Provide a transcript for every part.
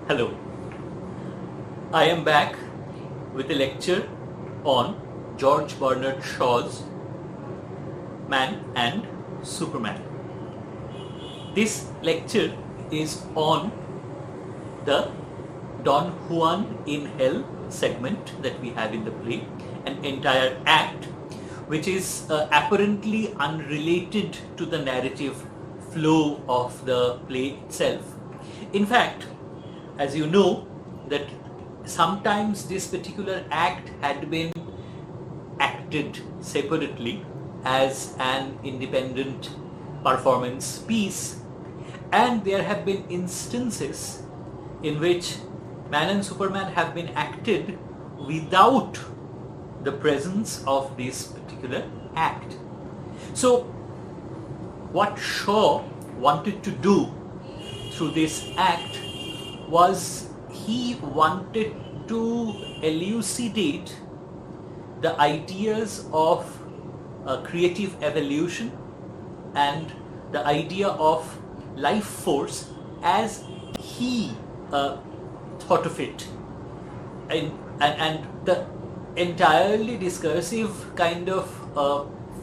Hello, I am back with a lecture on George Bernard Shaw's Man and Superman. This lecture is on the Don Juan in Hell segment that we have in the play, an entire act which is apparently unrelated to the narrative flow of the play itself. In fact, as you know, that sometimes this particular act had been acted separately as an independent performance piece, and there have been instances in which Man and Superman have been acted without the presence of this particular act. So what Shaw wanted to do through this act was he wanted to elucidate the ideas of creative evolution and the idea of life force as he thought of it, and the entirely discursive kind of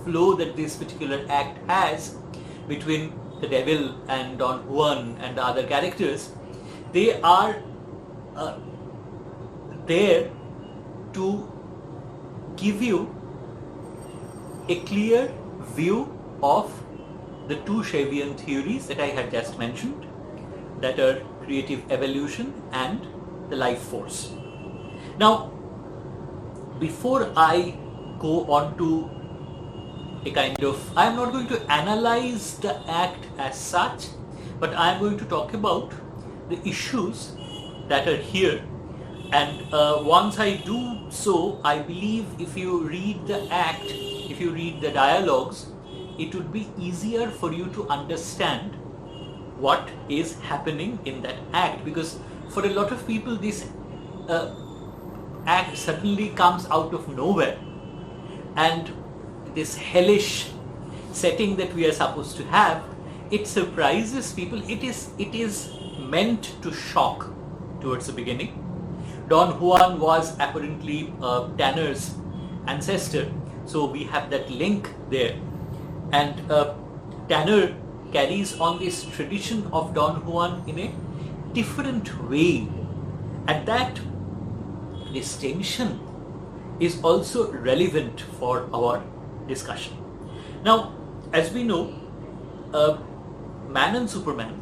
flow that this particular act has between the devil and Don Juan and the other characters. They are there to give you a clear view of the two Shavian theories that I had just mentioned, that are creative evolution and the life force. Now, before I go on to I am not going to analyze the act as such, but I am going to talk about the issues that are here, and once I do so, I believe if you read the act, if you read the dialogues, it would be easier for you to understand what is happening in that act, because for a lot of people this act suddenly comes out of nowhere, and this hellish setting that we are supposed to have, it surprises people. It is meant to shock towards the beginning. Don Juan was apparently Tanner's ancestor, so we have that link there, and Tanner carries on this tradition of Don Juan in a different way, and that distinction is also relevant for our discussion. Now, as we know, Man and Superman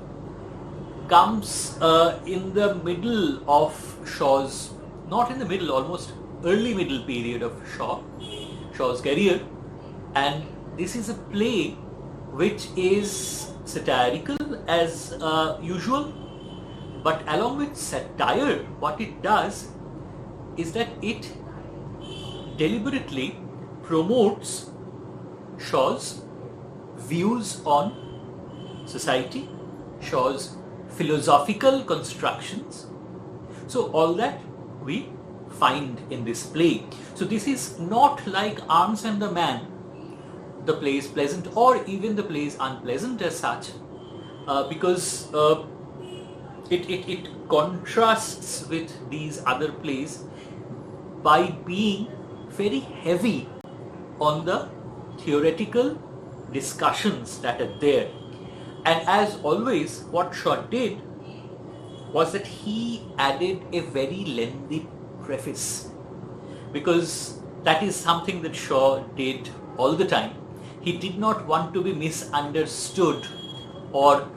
comes in the middle of Shaw's, not in the middle, almost early middle period of Shaw's career, and this is a play which is satirical as usual, but along with satire, what it does is that it deliberately promotes Shaw's views on society, Shaw's philosophical constructions. So all that we find in this play. So this is not like Arms and the Man, the play is pleasant, or even the play is unpleasant as such, because it contrasts with these other plays by being very heavy on the theoretical discussions that are there. And as always, what Shaw did was that he added a very lengthy preface, because that is something that Shaw did all the time. He did not want to be misunderstood or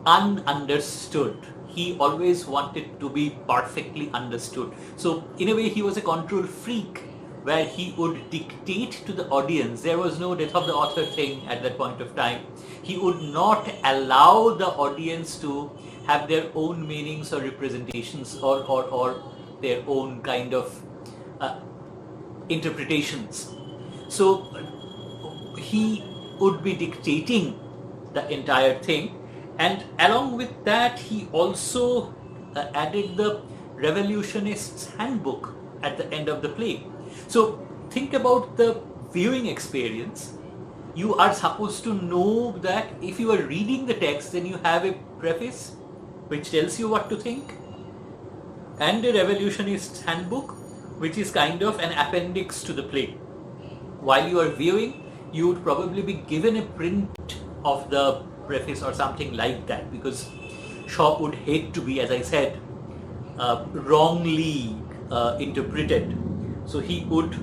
ununderstood. He always wanted to be perfectly understood. So in a way, he was a control freak, where he would dictate to the audience. There was no death of the author thing at that point of time. He would not allow the audience to have their own meanings or representations or their own kind of interpretations. So he would be dictating the entire thing, and along with that he also added the revolutionist's handbook at the end of the play. So think about the viewing experience. You are supposed to know that if you are reading the text, then you have a preface which tells you what to think, and a revolutionist's handbook, which is kind of an appendix to the play. While you are viewing, you would probably be given a print of the preface or something like that, because Shaw would hate to be, as I said, wrongly interpreted. So he would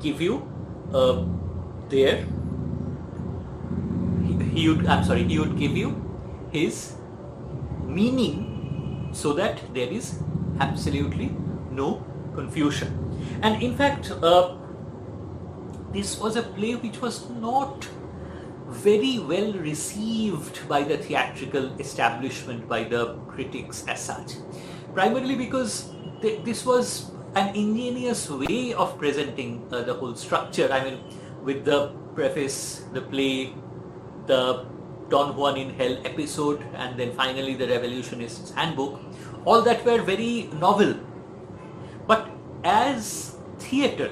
give you there. He would give you his meaning so that there is absolutely no confusion. And in fact, this was a play which was not very well received by the theatrical establishment, by the critics as such, primarily because this was an ingenious way of presenting the whole structure. I mean, with the preface, the play, the Don Juan in Hell episode, and then finally the Revolutionist's Handbook, all that were very novel. But as theatre,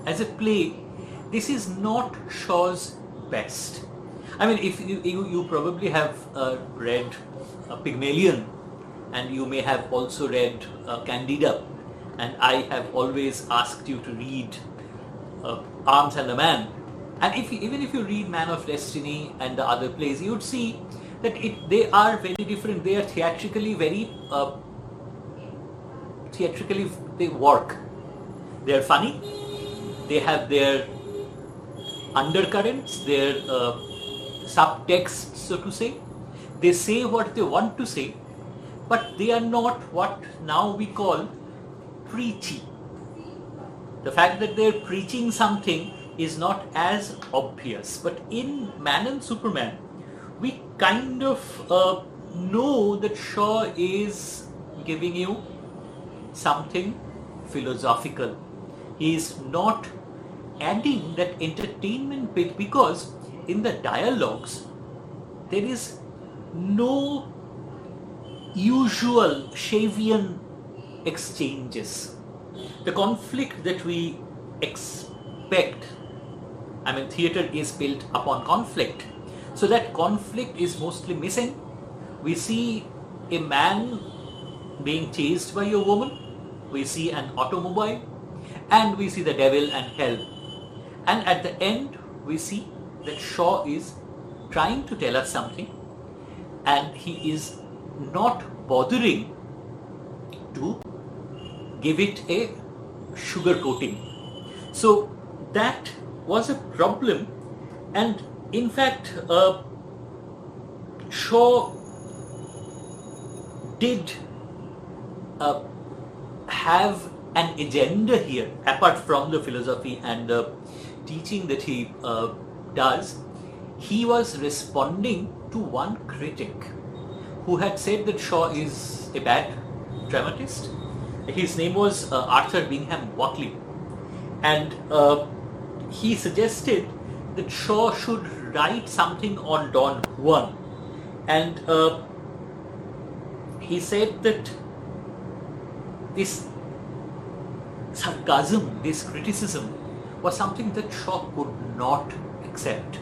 as a play, this is not Shaw's best. I mean, if you probably have read Pygmalion, and you may have also read Candida, and I have always asked you to read Arms and a Man. And even if you read Man of Destiny and the other plays, you would see that they are very different. They are theatrically very they work. They are funny. They have their undercurrents, their subtext, so to say. They say what they want to say, but they are not what now we call preachy. The fact that they're preaching something is not as obvious. But in Man and Superman, we kind of know that Shaw is giving you something philosophical. He is not adding that entertainment bit, because in the dialogues there is no usual Shavian exchanges. The conflict that we expect, I mean, theatre is built upon conflict, so that conflict is mostly missing. We see a man being chased by a woman, we see an automobile, and we see the devil and hell. And at the end, we see that Shaw is trying to tell us something, and he is not bothering to give it a sugar coating. So that was a problem, and in fact, Shaw did have an agenda here, apart from the philosophy and the teaching that he does. He was responding to one critic who had said that Shaw is a bad dramatist. His name was Arthur Bingham Walkley, and he suggested that Shaw should write something on Don Juan, and he said that this sarcasm, this criticism, was something that Shaw could not accept.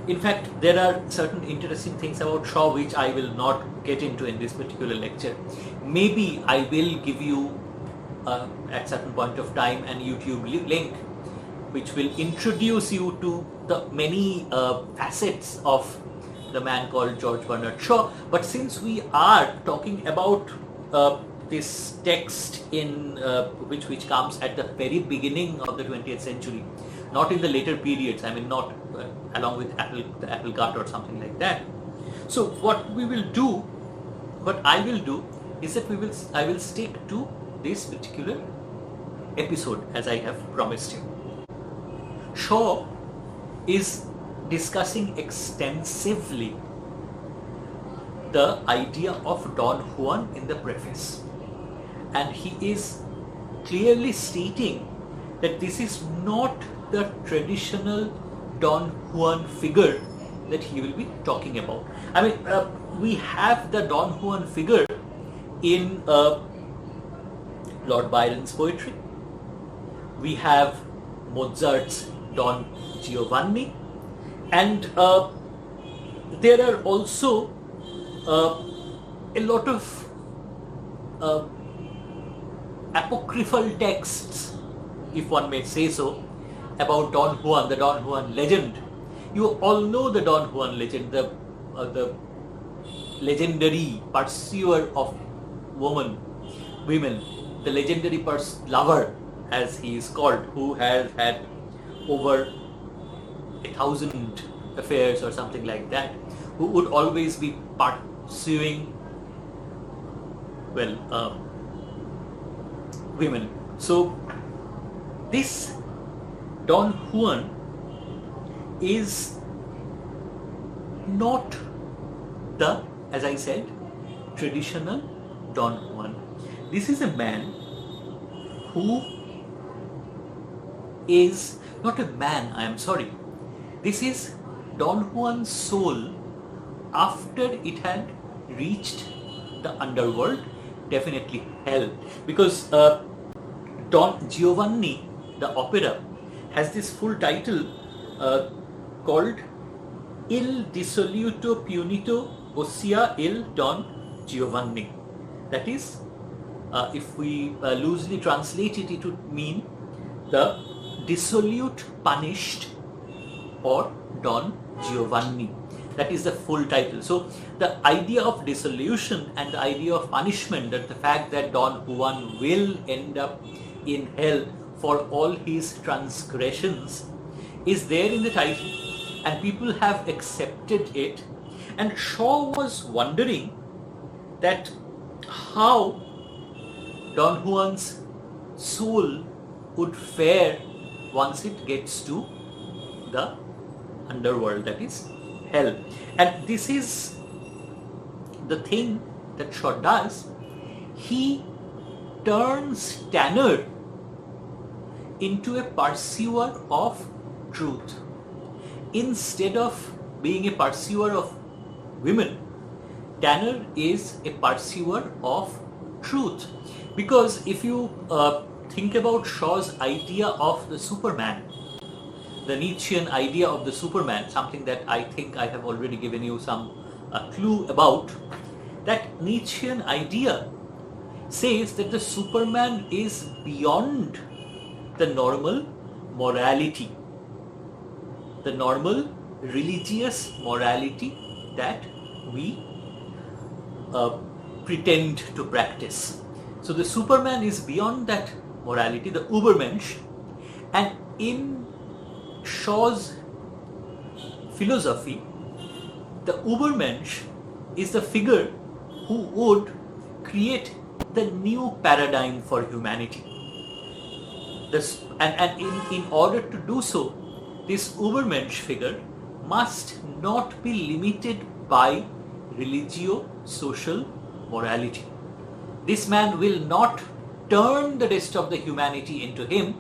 In fact, there are certain interesting things about Shaw which I will not get into in this particular lecture. Maybe I will give you at certain point of time an YouTube link which will introduce you to the many facets of the man called George Bernard Shaw. But since we are talking about this text in which comes at the very beginning of the 20th century, not in the later periods, I mean not along with the apple cart or something like that. So what I will do is that I will stick to this particular episode as I have promised you. Shaw is discussing extensively the idea of Don Juan in the preface, and he is clearly stating that this is not the traditional Don Juan figure that he will be talking about. I mean, we have the Don Juan figure in Lord Byron's poetry. We have Mozart's Don Giovanni, and there are also a lot of apocryphal texts, if one may say so, about Don Juan, the Don Juan legend. You all know the Don Juan legend, the legendary pursuer of women, the legendary lover, as he is called, who has had over 1,000 affairs or something like that, who would always be pursuing, women. So this Don Juan is not the, as I said, traditional Don Juan. This is a man who is not a man, I am sorry. This is Don Juan's soul after it had reached the underworld, definitely hell. Because Don Giovanni, the opera, has this full title called Il Dissoluto Punito, ossia il Don Giovanni. That is, if we loosely translate it, it would mean the dissolute punished, or Don Giovanni. That is the full title. So the idea of dissolution and the idea of punishment, that the fact that Don Juan will end up in hell for all his transgressions, is there in the title, and people have accepted it. And Shaw was wondering that how Don Juan's soul would fare once it gets to the underworld, that is hell. And this is the thing that Shaw does. He turns Tanner into a pursuer of truth. Instead of being a pursuer of women, Tanner is a pursuer of truth. Because if you think about Shaw's idea of the Superman, the Nietzschean idea of the Superman, something that I think I have already given you some clue about, that Nietzschean idea says that the Superman is beyond the normal morality, the normal religious morality that we pretend to practice. So the Superman is beyond that morality, the Übermensch, and in Shaw's philosophy, the Übermensch is the figure who would create the new paradigm for humanity. And in order to do so, this Übermensch figure must not be limited by religio-social morality. This man will not turn the rest of the humanity into him,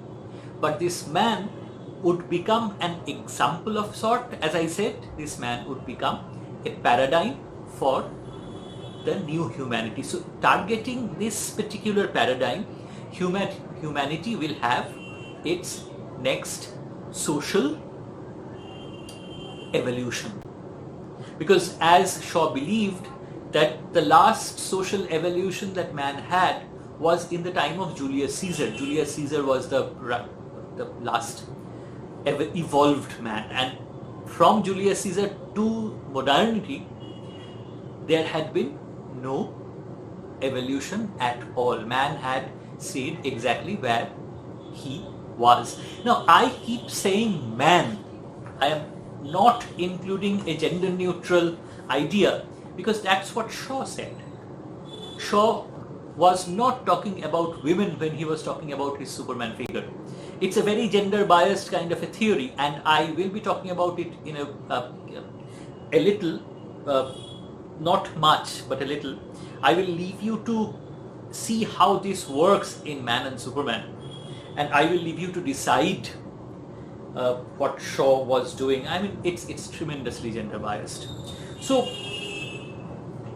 but this man would become an example of sort. As I said, this man would become a paradigm for the new humanity. So targeting this particular paradigm, humanity will have its next social evolution. Because as Shaw believed that the last social evolution that man had was in the time of Julius Caesar. Julius Caesar was the last evolved man, and from Julius Caesar to modernity there had been no evolution at all. Man had stayed exactly where he was. Now I keep saying man, I am not including a gender neutral idea, because that's what Shaw said. Shaw was not talking about women when he was talking about his Superman figure. It's a very gender biased kind of a theory, and I will be talking about it in a little, not much, but a little. I will leave you to see how this works in Man and Superman, and I will leave you to decide what Shaw was doing. I mean, it's tremendously gender biased. So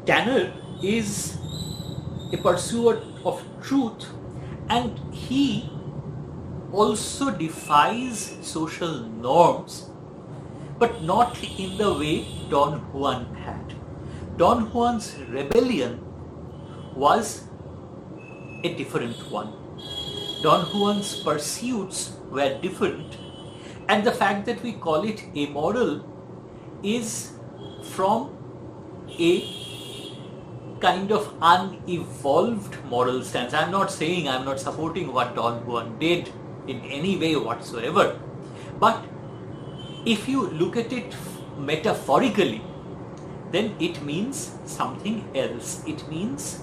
Tanner is a pursuer of truth, and he also defies social norms, but not in the way Don Juan had. Don Juan's rebellion was a different one. Don Juan's pursuits were different, and the fact that we call it amoral is from a kind of unevolved moral stance. I'm not saying, I'm not supporting what Don Juan did in any way whatsoever, but if you look at it metaphorically, then it means something else. It means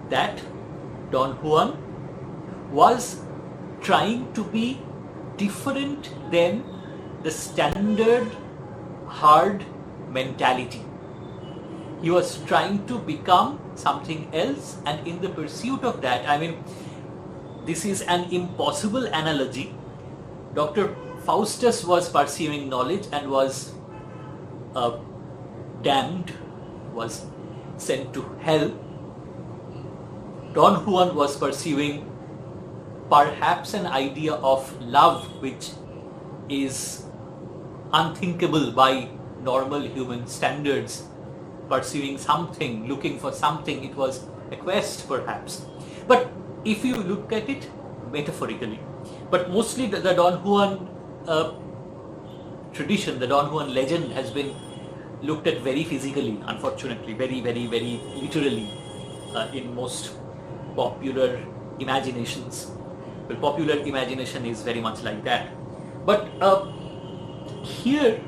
that Don Juan was trying to be different than the standard hard mentality. He was trying to become something else, and in the pursuit of that, I mean, this is an impossible analogy. Dr. Faustus was pursuing knowledge and was damned, was sent to hell. Don Juan was pursuing perhaps an idea of love which is unthinkable by normal human standards, pursuing something, looking for something. It was a quest perhaps. But if you look at it metaphorically, but mostly the Don Juan tradition, the Don Juan legend has been looked at very physically, unfortunately, very literally in most popular imaginations. Well, popular imagination is very much like that. But here,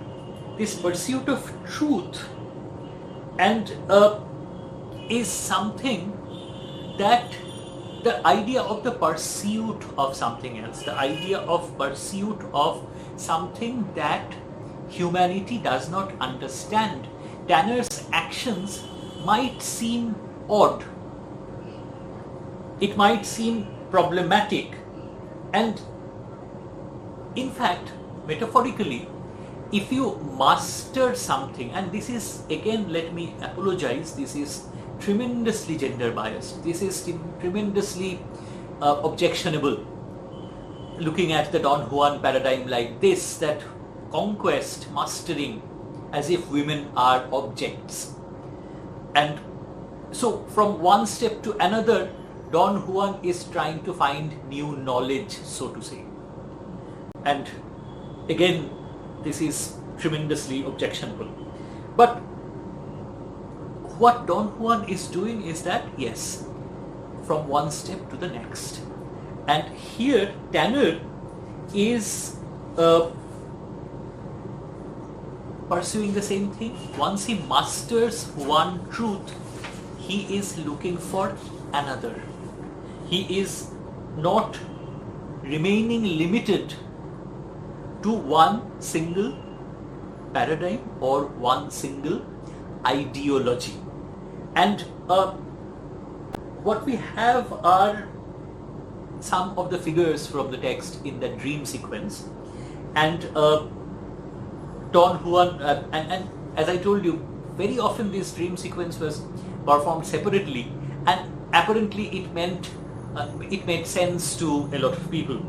this pursuit of truth and is something that the idea of the pursuit of something else, the idea of pursuit of something that humanity does not understand. Tanner's actions might seem odd, it might seem problematic, and in fact, metaphorically, if you master something, and this is, again, let me apologize, this is tremendously gender biased, this is tremendously objectionable, looking at the Don Juan paradigm like this, that conquest, mastering, as if women are objects. And so from one step to another, Don Juan is trying to find new knowledge, so to say. And again, this is tremendously objectionable. But what Don Juan is doing is that, yes, from one step to the next. And here Tanner is pursuing the same thing. Once he masters one truth, he is looking for another. He is not remaining limited to one single paradigm or one single ideology. And what we have are some of the figures from the text in the dream sequence, and Don Juan, and as I told you, very often this dream sequence was performed separately, and apparently it made sense to a lot of people.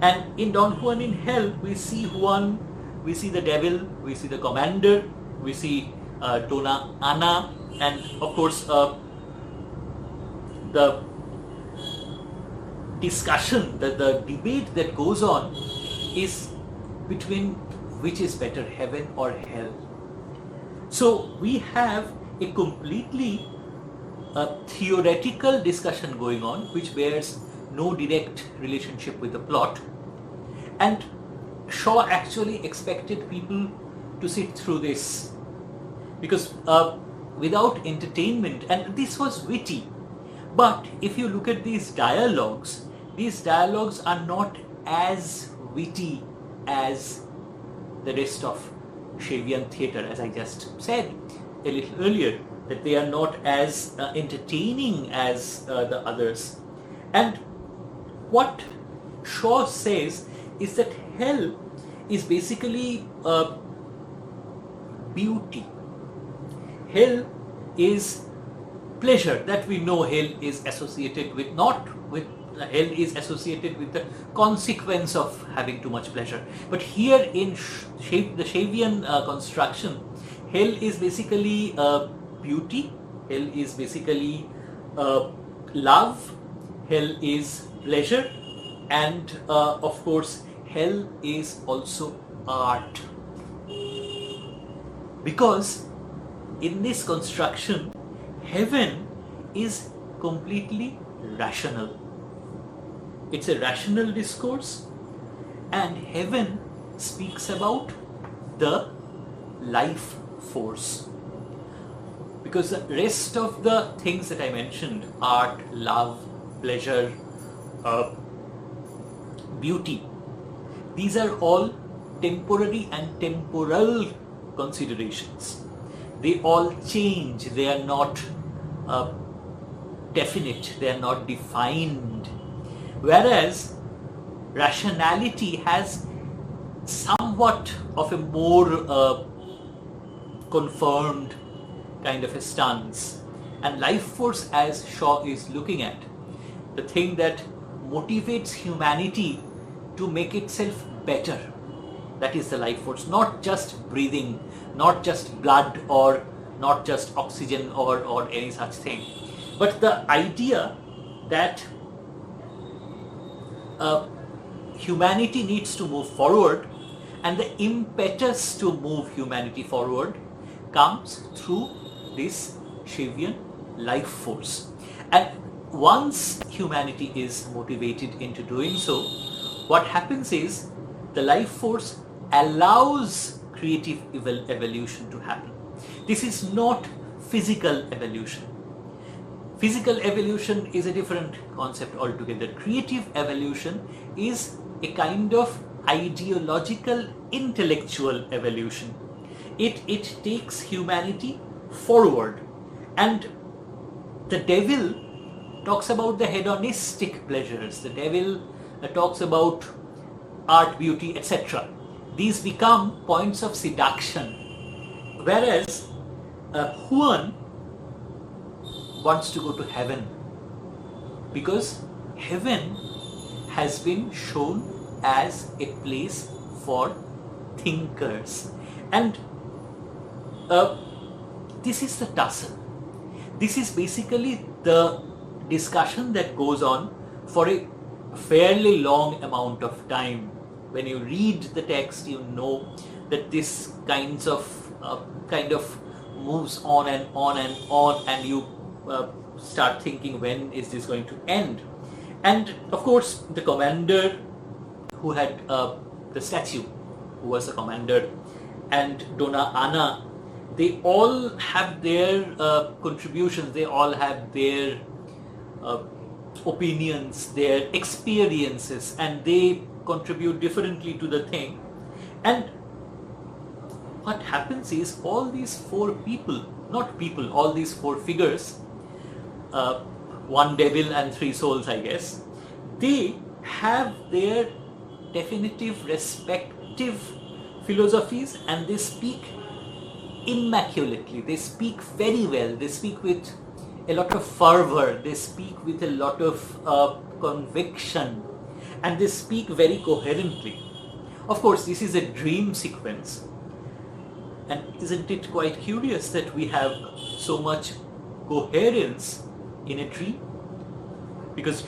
And in Don Juan in Hell, we see Juan, we see the devil, we see the commander, we see Dona Ana, and of course the discussion, the debate that goes on is between which is better, heaven or hell. So we have a completely theoretical discussion going on, which bears no direct relationship with the plot. And Shaw actually expected people to sit through this, because without entertainment, and this was witty, but if you look at these dialogues are not as witty as the rest of Shavian theatre, as I just said a little earlier, that they are not as entertaining as the others. And what Shaw says is that hell is basically beauty. Hell is pleasure, that we know hell is associated with, not with, hell is associated with the consequence of having too much pleasure. But here in the Shavian construction, hell is basically beauty, hell is basically love, hell is pleasure, and of course hell is also art. Because in this construction, heaven is completely rational. It's a rational discourse, and heaven speaks about the life force. Because the rest of the things that I mentioned, art, love, pleasure, beauty, these are all temporary and temporal considerations. They all change, they are not definite, they are not defined. Whereas rationality has somewhat of a more confirmed kind of a stance. And life force, as Shaw is looking at, the thing that motivates humanity to make itself better, that is the life force. Not just breathing, not just blood, or not just oxygen, or any such thing, but the idea that humanity needs to move forward, and the impetus to move humanity forward comes through this Shavian life force. And once humanity is motivated into doing so, what happens is the life force allows creative evolution to happen. This is not physical evolution. Physical evolution is a different concept altogether. Creative evolution is a kind of ideological, intellectual evolution. It takes humanity forward. And the devil talks about the hedonistic pleasures. The devil talks about art, beauty, etc. These become points of seduction. Whereas Juan wants to go to heaven, because heaven has been shown as a place for thinkers. And this is the tussle. This is basically the discussion that goes on for a fairly long amount of time. When you read the text, you know that this kind of moves on and on and on, and you start thinking, when is this going to end? And of course, the commander who had the statue, who was the commander, and Donna Anna, they all have their contributions, they all have their opinions, their experiences, and they contribute differently to the thing. And what happens is, all these four people, not people, all these four figures, one devil and three souls, I guess, they have their definitive respective philosophies, and they speak immaculately, they speak very well, they speak with a lot of fervor, they speak with a lot of conviction, and they speak very coherently. Of course, this is a dream sequence, and isn't it quite curious that we have so much coherence in a dream? Because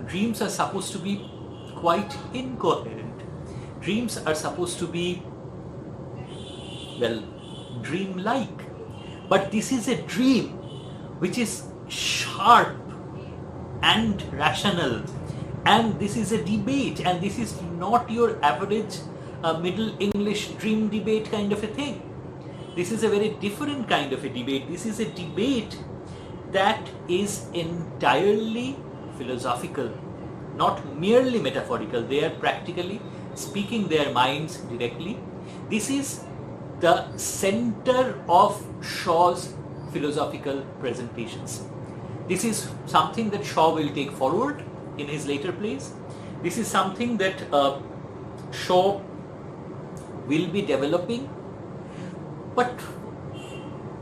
dreams are supposed to be quite incoherent. Dreams are supposed to be, well, dream-like. But this is a dream which is sharp and rational, and this is a debate, and this is not your average Middle English dream debate kind of a thing. This is a very different kind of a debate. This is a debate that is entirely philosophical, not merely metaphorical. They are practically speaking their minds directly. This is the center of Shaw's philosophical presentations. This is something that Shaw will take forward in his later plays. This is something that Shaw will be developing. But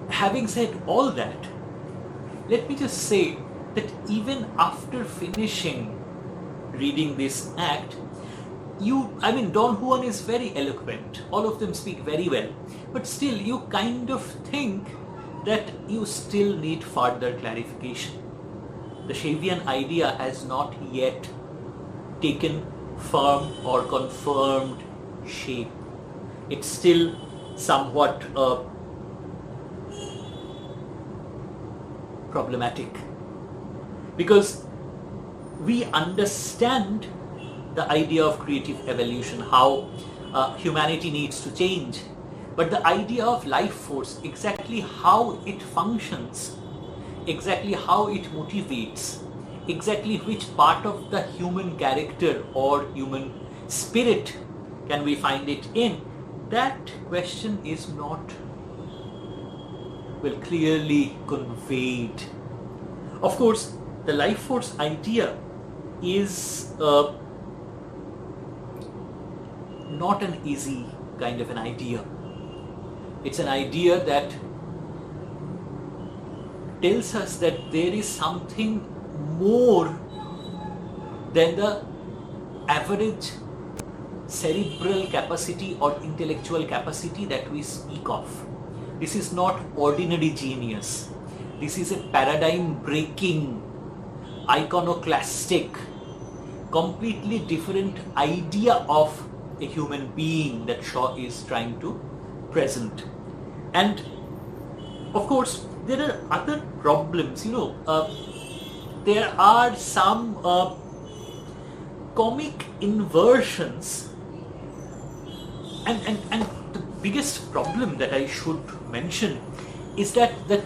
having said all that, let me just say that even after finishing reading this act, Don Juan is very eloquent. All of them speak very well. But still, you kind of think that you still need further clarification. the Shavian idea has not yet taken firm or confirmed shape. It's still somewhat problematic, because we understand the idea of creative evolution, how humanity needs to change, but the idea of life force, exactly how it functions, exactly how it motivates, exactly which part of the human character or human spirit can we find it in, that question is not clearly conveyed. Of course, the life force idea is not an easy kind of an idea. It's an idea that tells us that there is something more than the average cerebral capacity or intellectual capacity that we speak of. This is not ordinary genius. This is a paradigm breaking, iconoclastic, completely different idea of a human being that Shaw is trying to present. And of course, there are other problems, there are some comic inversions, and the biggest problem that I should mention is that the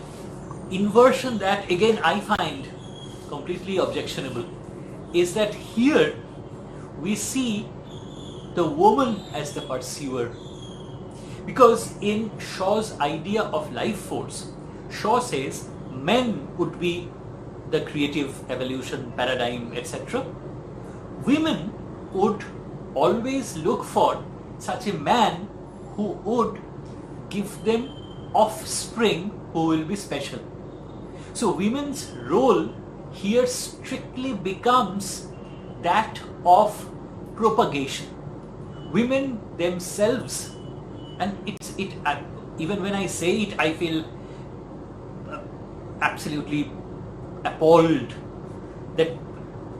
inversion that again I find completely objectionable is that here we see the woman as the pursuer. Because in Shaw's idea of life force, Shaw says men would be the creative evolution paradigm, etc. Women would always look for such a man who would give them offspring who will be special. So women's role here strictly becomes that of propagation. Women themselves, and even when I say it, I feel absolutely appalled that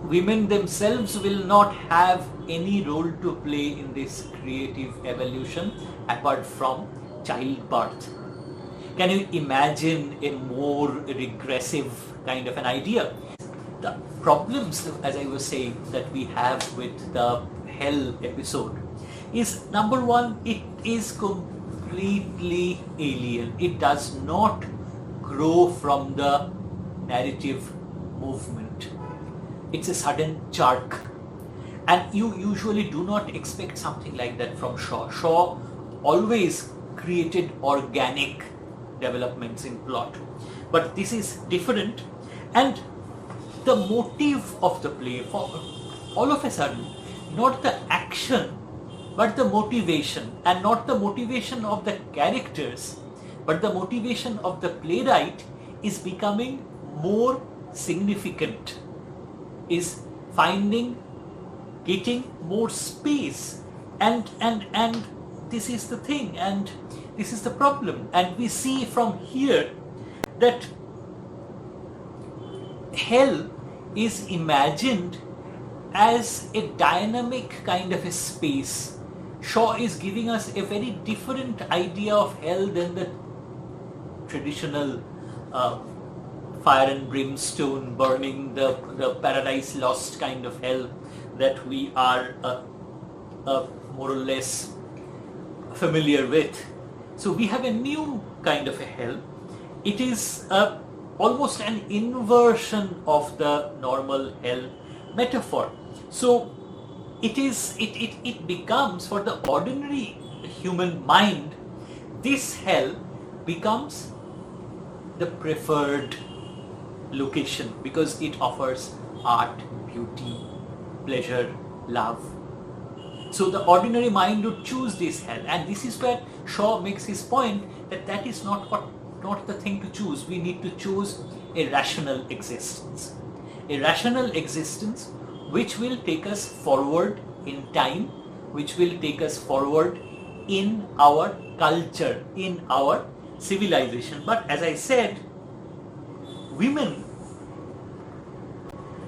women themselves will not have any role to play in this creative evolution apart from childbirth. Can you imagine a more regressive kind of an idea? The problems, as I was saying, that we have with the hell episode is, number one, it is completely alien. It does not grow from the narrative movement. It's a sudden jerk, and you usually do not expect something like that from Shaw. Shaw always created organic developments in plot, but this is different. And the motive of the play, for all of a sudden, not the action but the motivation, and not the motivation of the characters but the motivation of the playwright, is becoming more significant, is getting more space, and this is the thing, and this is the problem. And we see from here that hell is imagined as a dynamic kind of a space. Shaw is giving us a very different idea of hell than the traditional fire and brimstone burning, the paradise lost kind of hell that we are more or less familiar with. So we have a new kind of a hell. It is almost an inversion of the normal hell metaphor. So it becomes, for the ordinary human mind, this hell becomes the preferred location because it offers art, beauty, pleasure, love. So the ordinary mind would choose this hell, and this is where Shaw makes his point that is not the thing to choose. We need to choose a rational existence. A rational existence which will take us forward in time, which will take us forward in our culture, in our civilization. But as I said, women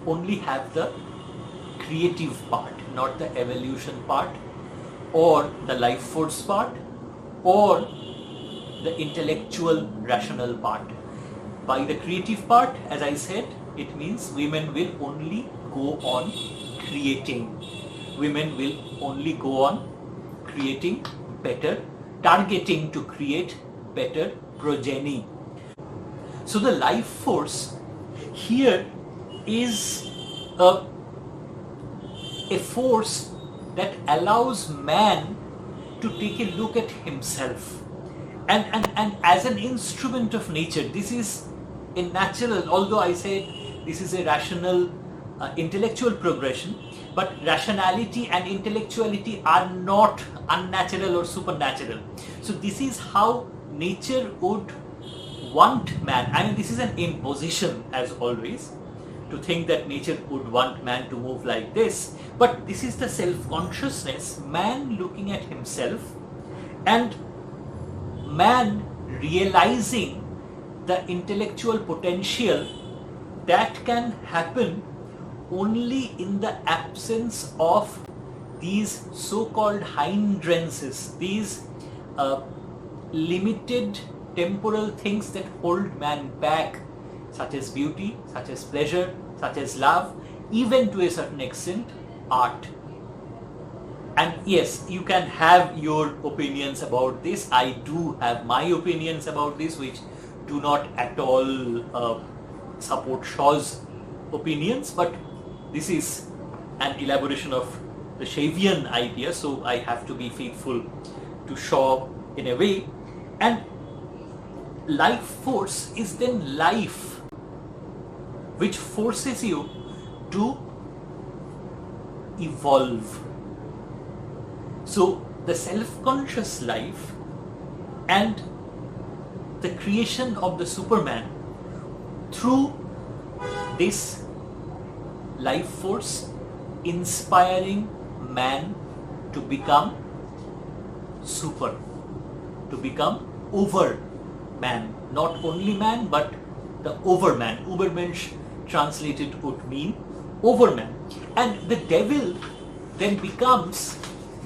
only have the creative part, not the evolution part, or the life force part, or the intellectual rational part. By the creative part, as I said, it means women will only go on creating. Women will only go on creating better, targeting to create better progeny. So the life force here is a force that allows man to take a look at himself. And as an instrument of nature, this is a natural, although I said this is a rational, intellectual progression, but rationality and intellectuality are not unnatural or supernatural. So this is how nature would want man. I mean, this is an imposition, as always, to think that nature would want man to move like this. But this is the self-consciousness, man looking at himself and man realizing the intellectual potential that can happen only in the absence of these so-called hindrances, these limited temporal things that hold man back, such as beauty, such as pleasure, such as love, even to a certain extent art. And yes, you can have your opinions about this. I do have my opinions about this, which do not at all support Shaw's opinions, but this is an elaboration of the Shavian idea, so I have to be faithful to Shaw in a way. And life force is then life, which forces you to evolve. So the self-conscious life and the creation of the Superman through this life force inspiring man to become super, to become over man, not only man but the overman. Übermensch translated would mean overman. And the devil then becomes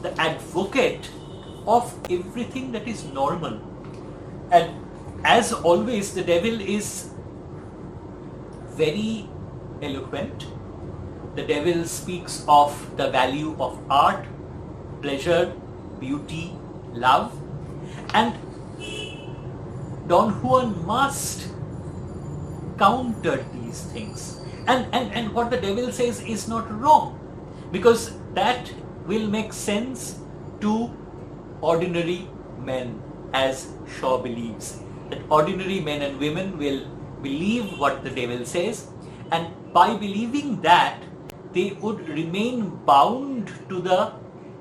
the advocate of everything that is normal. And as always, the devil is very eloquent. The devil speaks of the value of art, pleasure, beauty, love, and Don Juan must counter these things. And what the devil says is not wrong, because that will make sense to ordinary men, as Shaw believes. That ordinary men and women will believe what the devil says, and by believing that, they would remain bound to the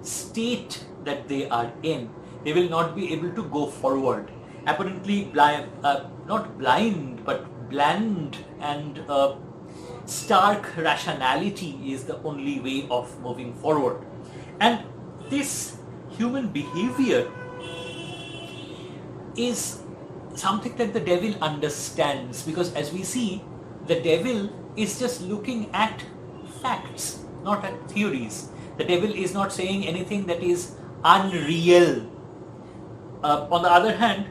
state that they are in. They will not be able to go forward. Apparently, not blind, but bland and stark rationality is the only way of moving forward. And this human behavior is something that the devil understands, because as we see, the devil is just looking at facts, not at theories. The devil is not saying anything that is unreal. On the other hand,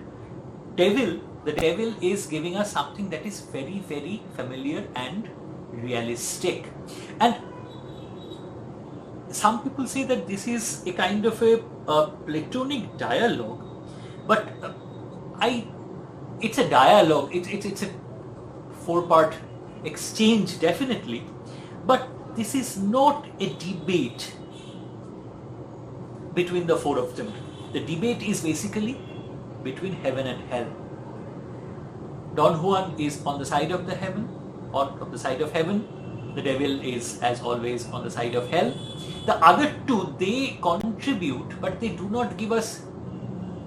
the devil is giving us something that is very, very familiar and realistic. And some people say that this is a kind of a Platonic dialogue, but it's a dialogue. It's a four-part exchange, definitely, but this is not a debate between the four of them. The debate is basically between heaven and hell. Don Juan is on the side of the heaven, on the side of heaven. The devil is, as always, on the side of hell. The other two, they contribute, but they do not give us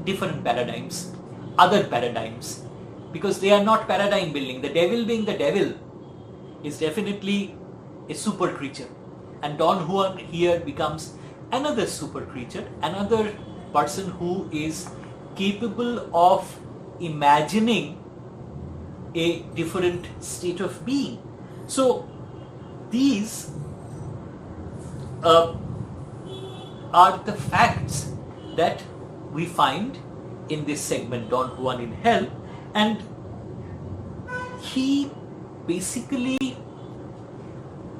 different paradigms, other paradigms, because they are not paradigm building. The devil, being the devil, is definitely a super creature, and Don Juan here becomes another super creature, another person who is capable of imagining a different state of being. So these are the facts that we find in this segment, Don Juan in Hell. And he basically,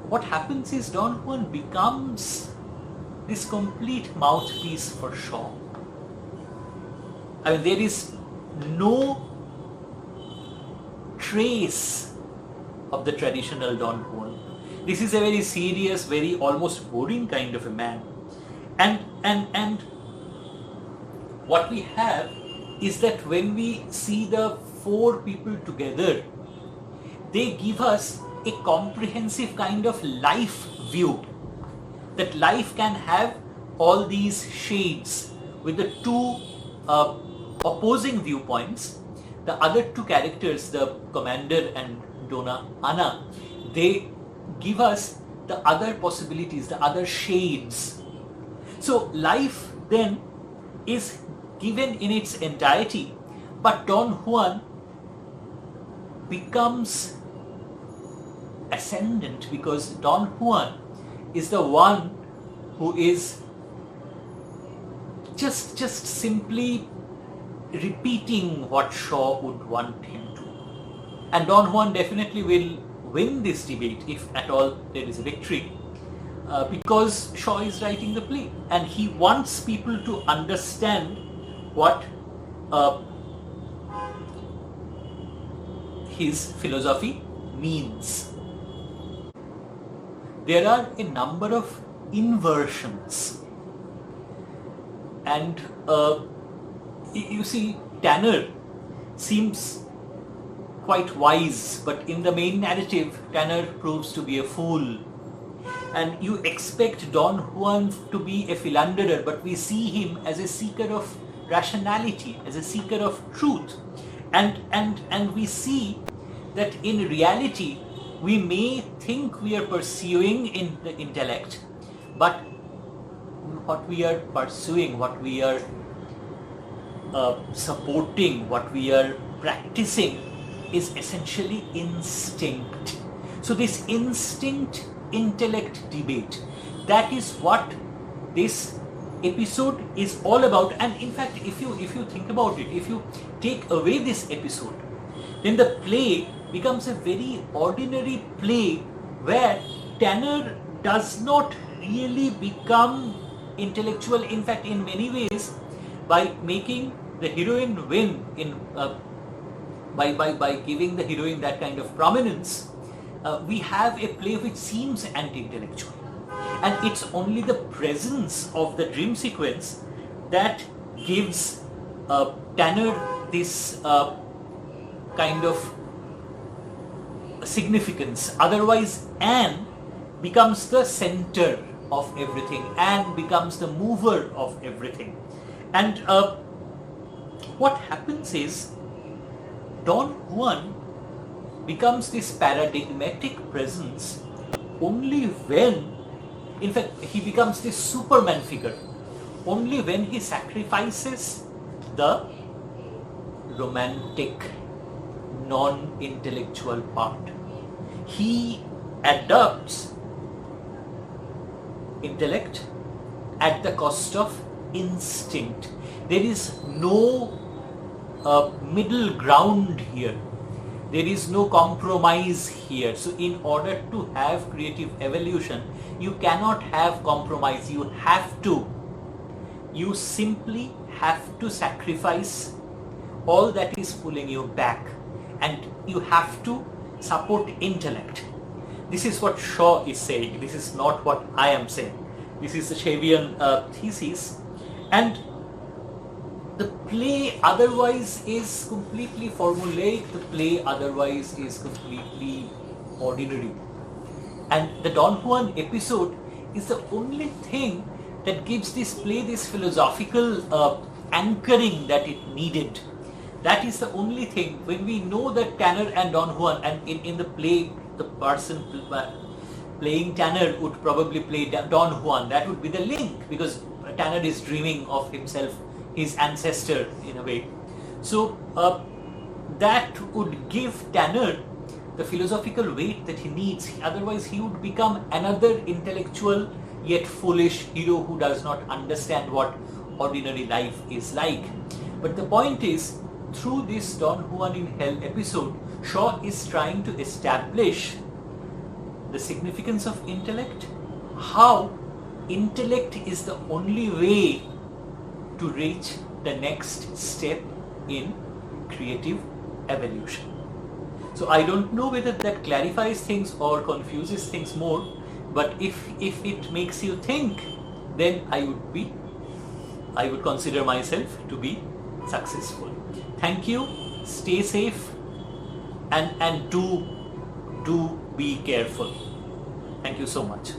what happens is Don Juan becomes this complete mouthpiece for Shaw. I mean, there is no trace of the traditional Don Juan. This is a very serious, very almost boring kind of a man. And what we have is that when we see the four people together, they give us a comprehensive kind of life view. That life can have all these shades with the two opposing viewpoints. The other two characters, the commander and Donna Anna, they give us the other possibilities, the other shades. So life then is given in its entirety, but Don Juan becomes ascendant because Don Juan is the one who is just simply repeating what Shaw would want him to. And Don Juan definitely will win this debate, if at all there is a victory, because Shaw is writing the play and he wants people to understand what his philosophy means. There are a number of inversions, and you see, Tanner seems quite wise, but in the main narrative, Tanner proves to be a fool. And you expect Don Juan to be a philanderer, but we see him as a seeker of rationality, as a seeker of truth. And we see that in reality, we may think we are pursuing in the intellect, but what we are pursuing, what we are supporting, what we are practicing is essentially instinct. So this instinct intellect debate, that is what this episode is all about. And in fact, if you think about it, if you take away this episode, then the play becomes a very ordinary play where Tanner does not really become intellectual. In fact, in many ways, by making the heroine win, by giving the heroine that kind of prominence, we have a play which seems anti-intellectual. And it's only the presence of the dream sequence that gives Tanner this kind of significance. Otherwise, Anne becomes the center of everything. Anne becomes the mover of everything. And what happens is, Don Juan becomes this paradigmatic presence only when, in fact, he becomes this Superman figure only when he sacrifices the romantic, non-intellectual part. He adopts intellect at the cost of instinct. There is no middle ground here. There is no compromise here. So in order to have creative evolution, you cannot have compromise. You simply have to sacrifice all that is pulling you back, and you have to support intellect. This is what Shaw is saying. This is not what I am saying. This is the Shavian thesis. And the play otherwise is completely formulaic. The play otherwise is completely ordinary. And the Don Juan episode is the only thing that gives this play this philosophical anchoring that it needed. That is the only thing. When we know that Tanner and Don Juan, and in the play, the person playing Tanner would probably play Don Juan. That would be the link, because Tanner is dreaming of himself, his ancestor in a way. So that would give Tanner the philosophical weight that he needs. Otherwise, he would become another intellectual yet foolish hero who does not understand what ordinary life is like. But the point is, through this Don Juan in Hell episode, Shaw is trying to establish the significance of intellect, how intellect is the only way to reach the next step in creative evolution. So I don't know whether that clarifies things or confuses things more, but if it makes you think, then I would consider myself to be successful. Thank you, stay safe, and do be careful. Thank you so much.